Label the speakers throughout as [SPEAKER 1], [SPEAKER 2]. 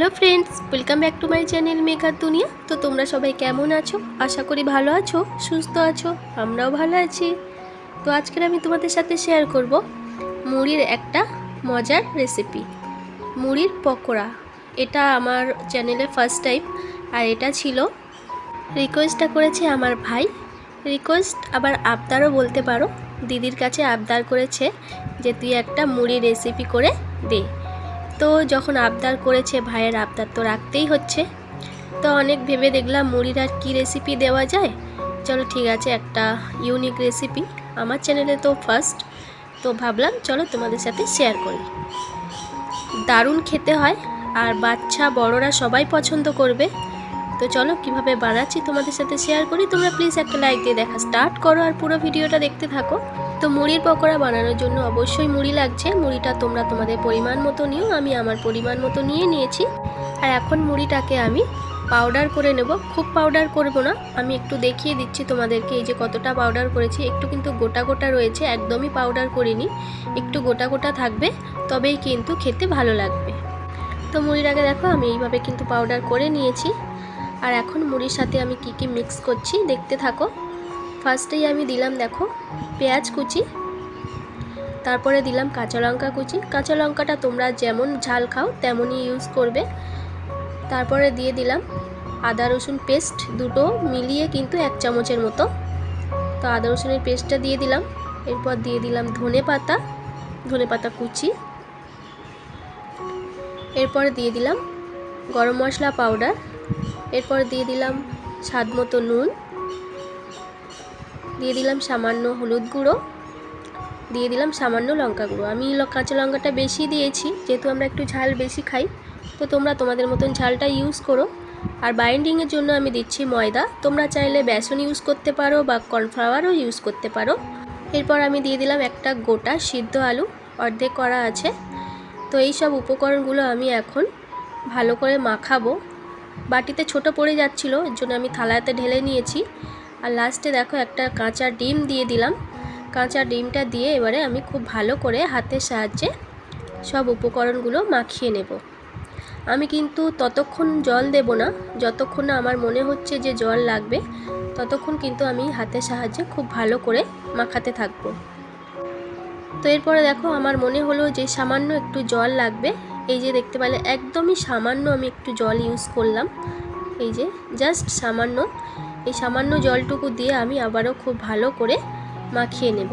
[SPEAKER 1] Hello friends welcome back to my channel मेघार दुनिया। तो তোমরা সবাই কেমন আছো? আশা করি ভালো আছো, সুস্থ আছো। আমরাও ভালো আছি। তো আজকে আমি তোমাদের সাথে শেয়ার করব মুড়ির একটা মজার রেসিপি, মুড়ির পকোড়া। এটা আমার চ্যানেলে ফার্স্ট টাইম, আর এটা ছিল রিকোয়েস্টটা করেছে আমার ভাই। রিকোয়েস্ট আবার আবদারও বলতে পারো। দিদির কাছে আবদার করেছে যে তুই একটা মুড়ি রেসিপি করে দে। তো যখন আবদার করেছে, ভাইয়ের আবদার তো রাখতেই হচ্ছে। তো অনেক ভেবে দেখলাম মুড়ির আর কী রেসিপি দেওয়া যায়। চলো ঠিক আছে, একটা ইউনিক রেসিপি, আমার চ্যানেলে তো ফার্স্ট, তো ভাবলাম চলো তোমাদের সাথে শেয়ার করি। দারুণ খেতে হয়, আর বাচ্চা বড়রা সবাই পছন্দ করবে। তো চলো কিভাবে বানাচ্ছি তোমাদের সাথে শেয়ার করি। তোমরা প্লিজ একটা লাইক দিয়ে দেখা স্টার্ট করো আর পুরো ভিডিওটা দেখতে থাকো। তো মুড়ির পকোড়া বানানোর জন্য অবশ্যই মুড়ি লাগছে। মুড়িটা তোমরা তোমাদের পরিমাণ মতো নিও, আমি আমার পরিমাণ মতো নিয়ে নিয়েছি। আর এখন মুড়িটাকে আমি পাউডার করে নেব। খুব পাউডার করব না, আমি একটু দেখিয়ে দিচ্ছি তোমাদেরকে। এই যে কতটা পাউডার করেছি, একটু কিন্তু গোটা গোটা রয়েছে, একদমই পাউডার করিনি। একটু গোটা গোটা থাকবে, তবেই কিন্তু খেতে ভালো লাগবে। তো মুড়িটাকে দেখো আমি এইভাবে কিন্তু পাউডার করে নিয়েছি। আর এখন মুড়ির সাথে আমি কি কি মিক্স করছি দেখতে থাকো। ফার্স্টেই আমি দিলাম দেখো পেঁয়াজ কুচি, তারপরে দিলাম কাঁচা লঙ্কা কুচি। কাঁচা লঙ্কাটা তোমরা যেমন ঝাল খাও তেমনই ইউজ করবে। তারপরে দিয়ে দিলাম আদা রসুন পেস্ট, দুটো মিলিয়ে কিন্তু 1 চামচের মতো। তো আদা রসুনের পেস্টটা দিয়ে দিলাম। এরপর দিয়ে দিলাম ধনে পাতা কুচি। এরপর দিয়ে দিলাম গরম মশলা পাউডার। এরপর দিয়ে দিলাম স্বাদ মতো নুন, দিয়ে দিলাম সামান্য হলুদ গুঁড়ো, দিয়ে দিলাম সামান্য লঙ্কা গুঁড়ো। আমি কাঁচা লঙ্কাটা বেশি দিয়েছি, যেহেতু আমরা একটু ঝাল বেশি খাই। তো তোমরা তোমাদের মতন ঝালটা ইউজ করো। আর বাইন্ডিংয়ের জন্য আমি দিচ্ছি ময়দা। তোমরা চাইলে বেসন ইউজ করতে পারো বা কর্নফ্লাওয়ারও ইউজ করতে পারো। এরপর আমি দিয়ে দিলাম একটা গোটা সিদ্ধ আলু, অর্ধেক করা আছে। তো এই সব উপকরণগুলো আমি এখন ভালো করে মাখাবো। বাটিতে ছোট পড়ে যাচ্ছিল, এর জন্য আমি থালাতে ঢেলে নিয়েছি। আর লাস্টে দেখো একটা কাঁচা ডিম দিয়ে দিলাম। কাঁচা ডিমটা দিয়ে এবারে আমি খুব ভালো করে হাতের সাহায্যে সব উপকরণগুলো মাখিয়ে নেব। আমি কিন্তু ততক্ষণ জল দেব না, যতক্ষণ না আমার মনে হচ্ছে যে জল লাগবে, ততক্ষণ কিন্তু আমি হাতের সাহায্যে খুব ভালো করে মাখাতে থাকব। তো এরপরে দেখো আমার মনে হলো যে সামান্য একটু জল লাগবে। এই যে দেখতে পেলে একদমই সামান্য আমি একটু জল ইউজ করলাম। এই যে জাস্ট সামান্য, এই সামান্য জলটুকু দিয়ে আমি আবারও খুব ভালো করে মাখিয়ে নেব।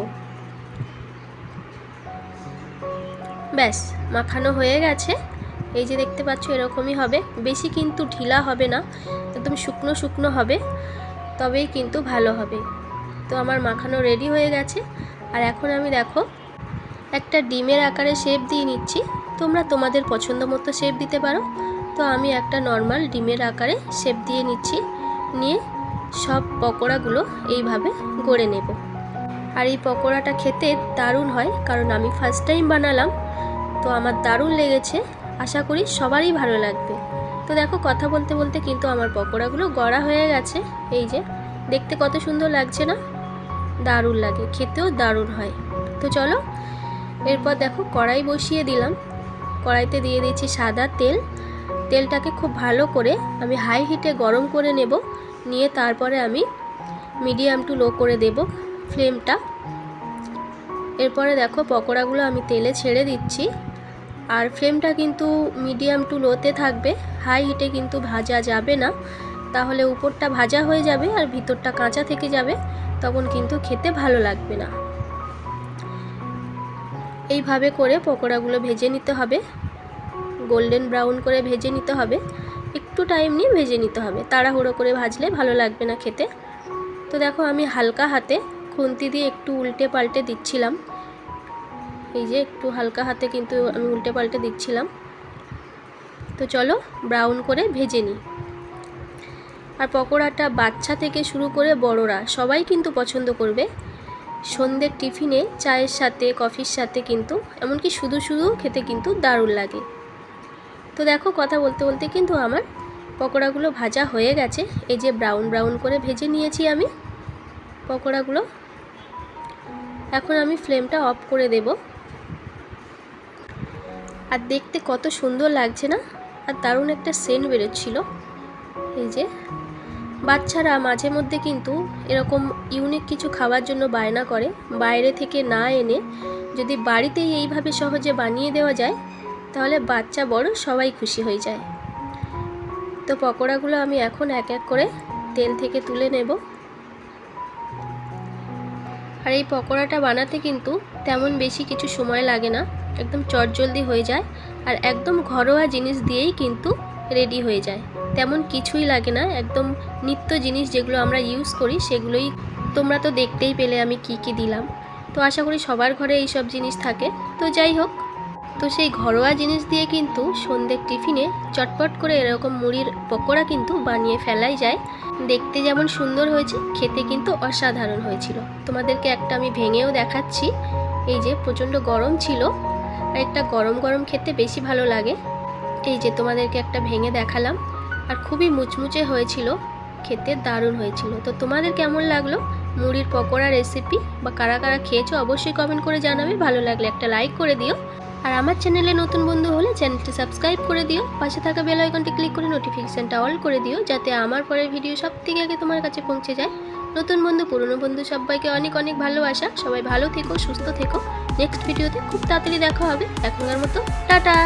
[SPEAKER 1] ব্যাস মাখানো হয়ে গেছে। এই যে দেখতে পাচ্ছ এরকমই হবে, বেশি কিন্তু ঢিলা হবে না, একদম শুকনো শুকনো হবে, তবেই কিন্তু ভালো হবে। তো আমার মাখানো রেডি হয়ে গেছে। আর এখন আমি দেখো একটা ডিমের আকারে শেপ দিয়ে নিচ্ছি। তোমরা তোমাদের পছন্দ মতো শেপ দিতে পারো। তো আমি একটা নর্মাল ডিমের আকারে শেপ দিয়ে নিচ্ছি, নিয়ে সব পকোড়াগুলো এইভাবে গড়ে নেব। আর এই পকোড়াটা খেতে দারুণ হয়, কারণ আমি ফার্স্ট টাইম বানালাম, তো আমার দারুণ লেগেছে। আশা করি সবারই ভালো লাগবে। তো দেখো কথা বলতে বলতে কিন্তু আমার পকোড়াগুলো গড়া হয়ে গেছে। এই যে দেখতে কত সুন্দর লাগছে না? দারুণ লাগে, খেতেও দারুণ হয়। তো চলো এরপর দেখো কড়াই বসিয়ে দিলাম। কড়াইতে দিয়ে দিয়েছি সাদা তেল। তেলটাকে খুব ভালো করে আমি হাই হিটে গরম করে নেব। নিয়ে তারপরে আমি মিডিয়াম টু লো করে দেব ফ্লেমটা। এরপরে দেখো পকোড়াগুলো আমি তেলে ছেড়ে দিচ্ছি। আর ফ্লেমটা কিন্তু মিডিয়াম টু লোতে থাকবে, হাই হিটে কিন্তু ভাজা যাবে না, তাহলে উপরটা ভাজা হয়ে যাবে আর ভিতরটা কাঁচা থেকে যাবে, তখন কিন্তু খেতে ভালো লাগবে না। এইভাবে করে পকোড়াগুলো ভেজে নিতে হবে, গোল্ডেন ব্রাউন করে ভেজে নিতে হবে। একটু টাইম নিয়ে ভেজে নিতে হবে, তাড়াহুড়ো করে ভাজলে ভালো লাগবে না খেতে। তো দেখো আমি হালকা হাতে খুন্তি দিয়ে একটু উল্টে পাল্টে দিচ্ছিলাম। এই যে একটু হালকা হাতে কিন্তু আমি উল্টে পাল্টে দিচ্ছিলাম। তো চলো ব্রাউন করে ভেজে নিই। আর পকোড়াটা বাচ্চা থেকে শুরু করে বড়রা সবাই কিন্তু পছন্দ করবে। সন্ধ্যের টিফিনে চায়ের সাথে কফির সাথে কিন্তু, এমনকি শুধু শুধু খেতে কিন্তু দারুণ লাগে। তো দেখো কথা বলতে বলতে কিন্তু আমার পকোড়াগুলো ভাজা হয়ে গেছে। এই যে ব্রাউন ব্রাউন করে ভেজে নিয়েছি আমি পকোড়াগুলো। এখন আমি ফ্লেমটা অফ করে দেব। আর দেখতে কত সুন্দর লাগছে না? আর দারুণ একটা সেন্ট বেরোচ্ছিল। এই যে বাচ্চারা মাঝে মধ্যে কিন্তু এরকম ইউনিক কিছু খাওয়ার জন্য বায়না করে, বাইরে থেকে না এনে যদি বাড়িতেই এইভাবে সহজে বানিয়ে দেওয়া যায় তাহলে বাচ্চা বড় সবাই খুশি হয়ে যায়। তো পকোড়াগুলো আমি এখন এক এক করে তেল থেকে তুলে নেব। আর এই পকোড়াটা বানাতে কিন্তু তেমন বেশি কিছু সময় লাগে না, একদম চটজলদি হয়ে যায় আর একদম ঘরোয়া জিনিস দিয়েই কিন্তু রেডি হয়ে যায়। তেমন কিছুই লাগে না, একদম নিত্য জিনিস যেগুলো আমরা ইউজ করি সেগুলোই। তোমরা তো দেখতেই পেলে আমি কি কি দিলাম। তো আশা করি সবার ঘরে এই সব জিনিস থাকে। তো যাই হোক, তো সেই ঘরোয়া জিনিস দিয়ে কিন্তু সন্ধ্যের টিফিনে চটপট করে এরকম মুড়ির পকোড়া কিন্তু বানিয়ে ফেলাই যায়। দেখতে যেমন সুন্দর হয়েছে, খেতে কিন্তু অসাধারণ হয়েছিল। তোমাদেরকে একটা আমি ভেঙেও দেখাচ্ছি। এই যে প্রচণ্ড গরম ছিল, আর একটা গরম গরম খেতে বেশি ভালো লাগে। এই যে তোমাদেরকে একটা ভেঙে দেখালাম, আর খুবই মুচমুচে হয়েছিল, খেতে দারুণ হয়েছিল। তো তোমাদের কেমন লাগলো মুড়ির পকোড়া রেসিপি, বা কারা কারা খেয়েছো অবশ্যই কমেন্ট করে জানাবে। ভালো লাগলে একটা লাইক করে দিও, আর আমার চ্যানেলে নতুন বন্ধু হলে চ্যানেলটি সাবস্ক্রাইব করে দিও। পাশে থাকা বেল আইকনটি ক্লিক করে নোটিফিকেশানটা অল করে দিও, যাতে আমার পরের ভিডিও সব থেকে আগে তোমার কাছে পৌঁছে যায়। নতুন বন্ধু পুরনো বন্ধু সবাইকে অনেক অনেক ভালোবাসা। সবাই ভালো থেকো, সুস্থ থেকো। নেক্সট ভিডিওতে খুব তাড়াতাড়ি দেখা হবে। এখনকার মতো টাটা।